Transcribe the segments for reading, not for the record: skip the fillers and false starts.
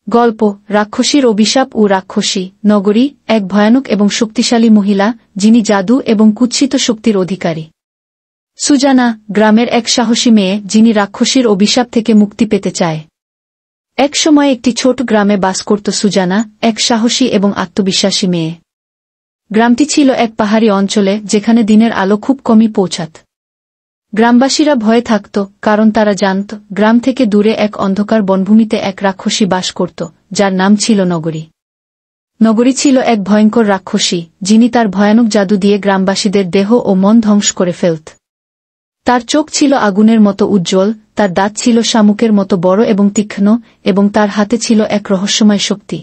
গল্প রাক্ষসীর অভিশাপ ও রাক্ষসী নগরী এক ভয়ানক এবং শক্তিশালী মহিলা যিনি জাদু এবং কুৎসিত শক্তির অধিকারী। সুজানা গ্রামের এক সাহসী মেয়ে যিনি রাক্ষসীর অভিশাপ থেকে মুক্তি পেতে চায়। এক সময় একটি ছোট গ্রামে বাস করত সুজানা, এক সাহসী এবং আত্মবিশ্বাসী মেয়ে। গ্রামটি ছিল এক পাহাড়ি অঞ্চলে যেখানে দিনের আলো খুব কমই পৌঁছাত। গ্রামবাসীরা ভয়ে থাকত, কারণ তারা জানত গ্রাম থেকে দূরে এক অন্ধকার বনভূমিতে এক রাক্ষসী বাস করত, যার নাম ছিল নগরী। নগরী ছিল এক ভয়ঙ্কর রাক্ষসী, যিনি তার ভয়ানক জাদু দিয়ে গ্রামবাসীদের দেহ ও মন ধ্বংস করে ফেলত। তার চোখ ছিল আগুনের মতো উজ্জ্বল, তার দাঁত ছিল শামুকের মতো বড় এবং তীক্ষ্ণ, এবং তার হাতে ছিল এক রহস্যময় শক্তি।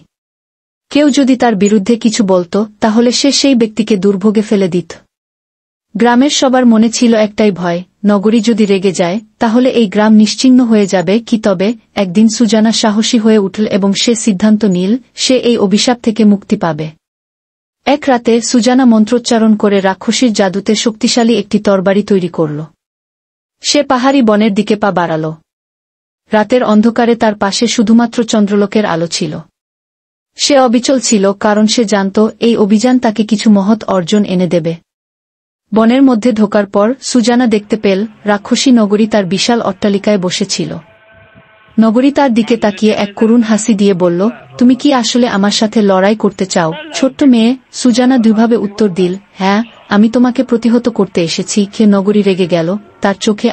কেউ যদি তার বিরুদ্ধে কিছু বলত, তাহলে সে সেই ব্যক্তিকে দুর্ভোগে ফেলে দিত। গ্রামের সবার মনে ছিল একটাই ভয়, নগরী যদি রেগে যায় তাহলে এই গ্রাম নিশ্চিহ্ন হয়ে যাবে। তবে একদিন সুজানা সাহসী হয়ে উঠল এবং সে সিদ্ধান্ত নিল সে এই অভিশাপ থেকে মুক্তি পাবে। এক রাতে সুজানা মন্ত্রোচ্চারণ করে রাক্ষসীর জাদুতে শক্তিশালী একটি তরবারি তৈরি করল। সে পাহাড়ি বনের দিকে পা বাড়াল। রাতের অন্ধকারে তার পাশে শুধুমাত্র চন্দ্রলোকের আলো ছিল। সে অবিচল ছিল, কারণ সে জানত এই অভিযান তাকে কিছু মহৎ অর্জন এনে দেবে। বনের মধ্যে ঢোকার পর সুজানা দেখতে পেল রাক্ষসী নগরী তার বিশাল অট্টালিকায় বসেছিল। নগরী তার দিকে তাকিয়ে এক করুণ হাসি দিয়ে বলল, তুমি কি আসলে আমার সাথে লড়াই করতে চাও ছোট্ট মেয়ে? সুজানা দুইভাবে উত্তর দিল, হ্যাঁ, আমি তোমাকে প্রতিহত করতে এসেছি। নগরী রেগে গেল, তার চোখে